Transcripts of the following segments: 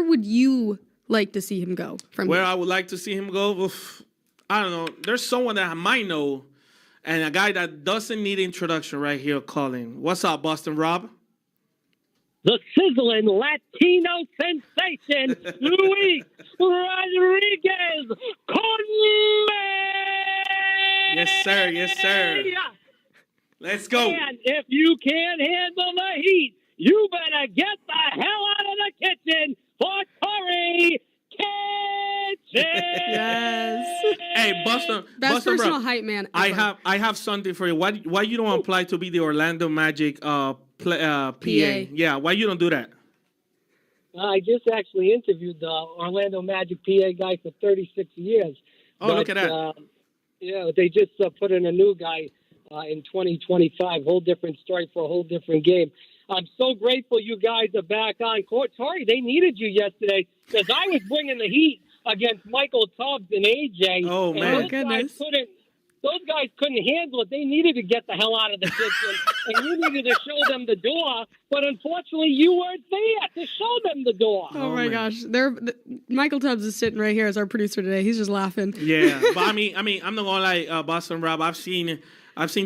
would you like to see him go from Where here? I would like to see him go, oof, I don't know. There's someone that I might know, and a guy that doesn't need introduction right here calling. What's up, Boston Rob? The sizzling Latino sensation, Luis Rodriguez Conde. Yes, sir. Yes, sir. Let's go. And if you can't handle the heat, you better get the hell out of the kitchen for Tory Kitchen. Yes. Hey, Boston. Best Boston personal Rob, hype man. I ever. have something for you. Why you don't apply to be the Orlando Magic PA? Yeah, why you don't do that? I just actually interviewed the Orlando Magic PA guy for 36 years. Oh, look at that. Yeah, they just put in a new guy in 2025. Whole different story for a whole different game. I'm so grateful you guys are back on court. Tori, they needed you yesterday because I was bringing the heat against Michael Tubbs and AJ. Oh, and man. Those guys couldn't handle it. They needed to get the hell out of the kitchen, and you needed to show them the door. But unfortunately, you weren't there to show them the door. Oh my man. gosh, Michael Tubbs is sitting right here as our producer today. He's just laughing. Yeah, but I mean, I'm not gonna lie, Boston Rob. I've seen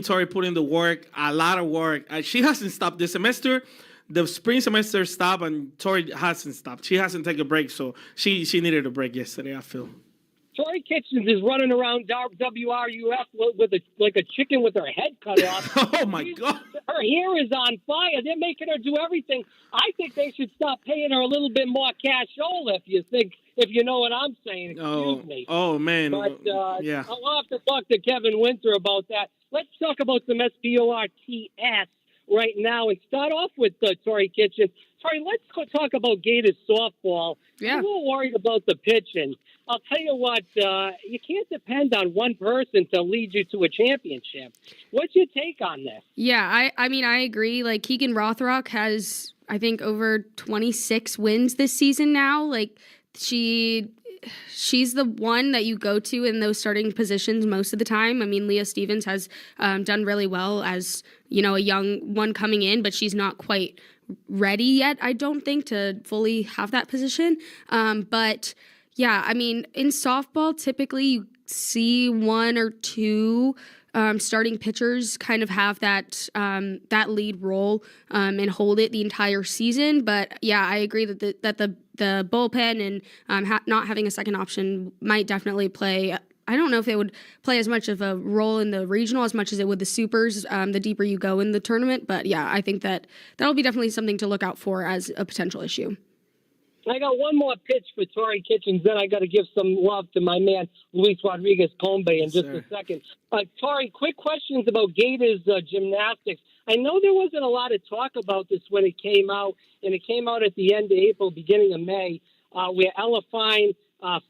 Tori put in the work, a lot of work. She hasn't stopped this semester. The spring semester stopped, and Tori hasn't stopped. She hasn't taken a break, so she needed a break yesterday, I feel. Tori Kitchens is running around WRUF with like a chicken with her head cut off. Oh, my God. Her hair is on fire. They're making her do everything. I think they should stop paying her a little bit more cashola if you know what I'm saying. Excuse me. Oh, man. But yeah. I'll have to talk to Kevin Winter about that. Let's talk about some SPORTS right now and start off with Tori Kitchen. Tori, let's talk about Gators softball. Yeah. I'm a little worried about the pitching. I'll tell you what, you can't depend on one person to lead you to a championship. What's your take on this? Yeah, I mean, I agree. Like, Keegan Rothrock has, I think, over 26 wins this season now. Like, she's the one that you go to in those starting positions most of the time. I mean, Leah Stevens has done really well as, a young one coming in, but she's not quite ready yet, I don't think, to fully have that position. But yeah, I mean, in softball, typically you see one or two starting pitchers kind of have that lead role and hold it the entire season. But yeah, I agree that the bullpen and not having a second option might definitely play. I don't know if it would play as much of a role in the regional as much as it would the supers, the deeper you go in the tournament. But yeah, I think that'll be definitely something to look out for as a potential issue. I got one more pitch for Tori Kitchens, then I got to give some love to my man, Luis Rodriguez Combe, in just a second. Tori, quick questions about Gators gymnastics. I know there wasn't a lot of talk about this when it came out, and it came out at the end of April, beginning of May, where Ella Fine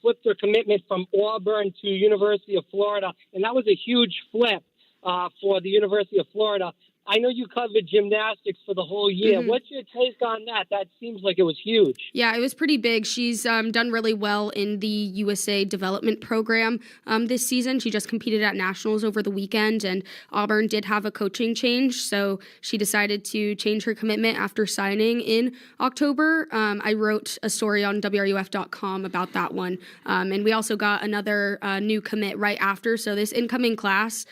flipped her commitment from Auburn to University of Florida, and that was a huge flip for the University of Florida. I know you covered gymnastics for the whole year. Mm-hmm. What's your take on that? That seems like it was huge. Yeah, it was pretty big. She's done really well in the USA Development Program this season. She just competed at Nationals over the weekend, and Auburn did have a coaching change, so she decided to change her commitment after signing in October. I wrote a story on WRUF.com about that one, and we also got another new commit right after. So this incoming class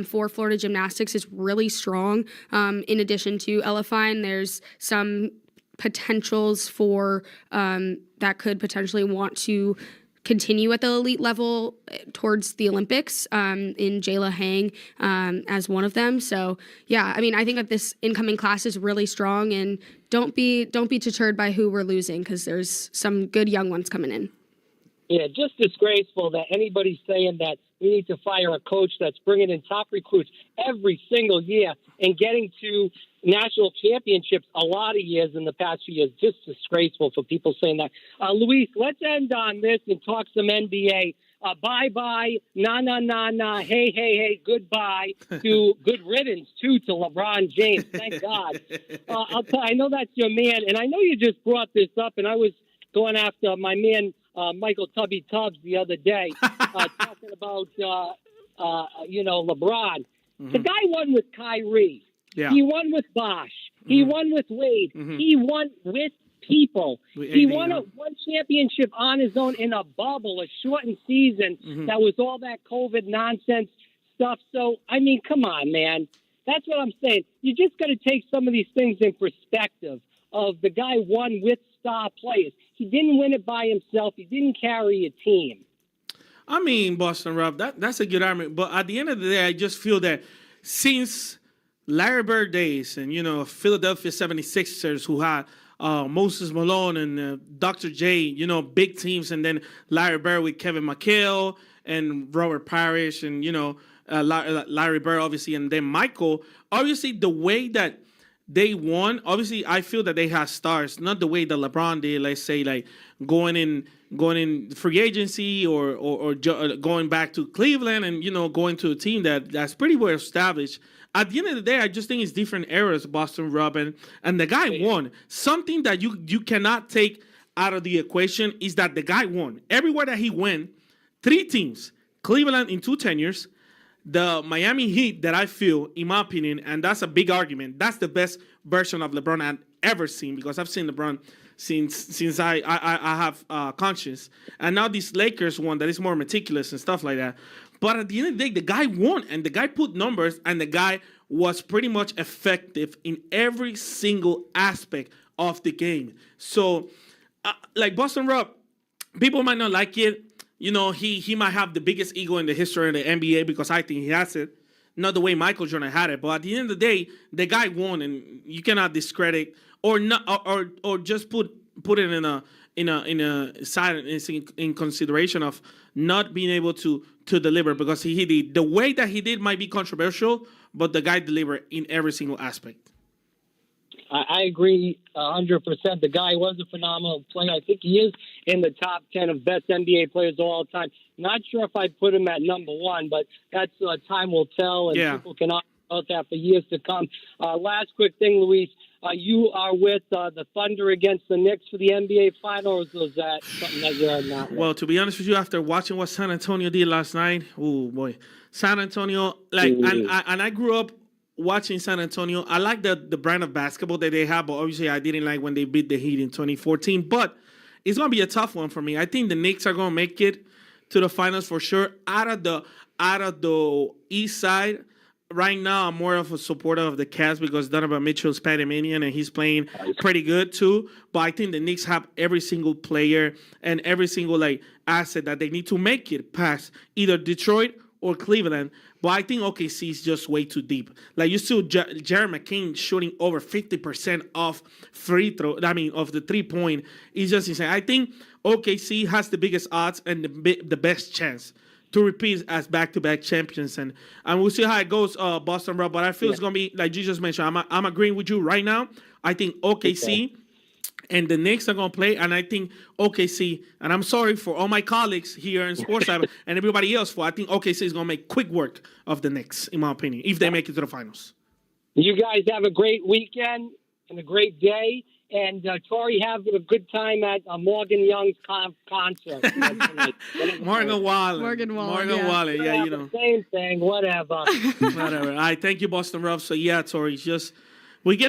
for Florida Gymnastics is really strong. In addition to Ella Fine, there's some potentials for that could potentially want to continue at the elite level towards the Olympics in Jayla Hang as one of them. So yeah, I mean, I think that this incoming class is really strong, and don't be deterred by who we're losing, because there's some good young ones coming in. Yeah, just disgraceful that anybody's saying that we need to fire a coach that's bringing in top recruits every single year and getting to national championships a lot of years in the past few years. Just disgraceful for people saying that. Luis, let's end on this and talk some NBA. Bye-bye, nah, hey, goodbye, to good riddance, too, to LeBron James. Thank God. I know that's your man, and I know you just brought this up, and I was going after my man, Michael Tubby Tubbs, the other day, talking about, LeBron. Mm-hmm. The guy won with Kyrie. Yeah. He won with Bosh. Mm-hmm. He won with Wade. Mm-hmm. He won with people. With He AD, won huh? one championship on his own in a bubble, a shortened season that was all that COVID nonsense stuff. So, I mean, come on, man. That's what I'm saying. You just got to take some of these things in perspective of the guy won with star players. He didn't win it by himself. He didn't carry a team. I mean, Boston Rob, that's a good argument. But at the end of the day, I just feel that since Larry Bird days and, Philadelphia 76ers who had Moses Malone and Dr. J, big teams, and then Larry Bird with Kevin McHale and Robert Parrish and, Larry Bird, obviously, and then Michael. Obviously, the way that they won, obviously, I feel that they have stars, not the way that LeBron did, let's say, like going in free agency or going back to Cleveland and, going to a team that's pretty well established. At the end of the day, I just think it's different eras, Boston Robin, and the guy won. Something that you cannot take out of the equation is that the guy won. Everywhere that he went, 3 teams, Cleveland in 2 tenures, the Miami Heat that I feel, in my opinion, and that's a big argument, that's the best version of LeBron I've ever seen because I've seen LeBron since I have conscience. And now this Lakers one that is more meticulous and stuff like that. But at the end of the day, the guy won, and the guy put numbers, and the guy was pretty much effective in every single aspect of the game. So, like Boston Rob, people might not like it. He might have the biggest ego in the history of the NBA because I think he has it. Not the way Michael Jordan had it, but at the end of the day, the guy won, and you cannot discredit or not or just put it in a silence in consideration of not being able to deliver because he did. The way that he did might be controversial, but the guy delivered in every single aspect. I agree 100%. The guy was a phenomenal player. I think he is in the top 10 of best NBA players of all time. Not sure if I'd put him at number 1, but that's time will tell, and people can argue about that for years to come. Last quick thing, Luis. You are with the Thunder against the Knicks for the NBA Finals. Was that something that you're not with? Well, to be honest with you, after watching what San Antonio did last night, oh boy, San Antonio, and I grew up watching San Antonio. I like the brand of basketball that they have, but obviously I didn't like when they beat the Heat in 2014. But it's gonna be a tough one for me. I think the Knicks are gonna make it to the finals for sure. Out of the East side, right now I'm more of a supporter of the Cavs because Donovan Mitchell's Panamanian and he's playing pretty good too. But I think the Knicks have every single player and every single asset that they need to make it past either Detroit or Cleveland. But I think OKC is just way too deep. Like you see Jared McCain shooting over 50% off free throw. I mean, of the 3-point. It's just insane. I think OKC has the biggest odds and the best chance to repeat as back-to-back champions. And we'll see how it goes, Boston Rob. But I feel it's going to be, like you just mentioned, I'm agreeing with you right now. I think OKC and the Knicks are going to play, and I think OKC, and I'm sorry for all my colleagues here in Sports Lab and everybody else, I think OKC is going to make quick work of the Knicks, in my opinion, if they make it to the finals. You guys have a great weekend and a great day, and Tori, have a good time at Morgan Young's concert. Morgan Wallen. Morgan Wallen, yeah, Same thing, whatever. Whatever. All right, thank you, Boston Rob. So, yeah, Tori, we get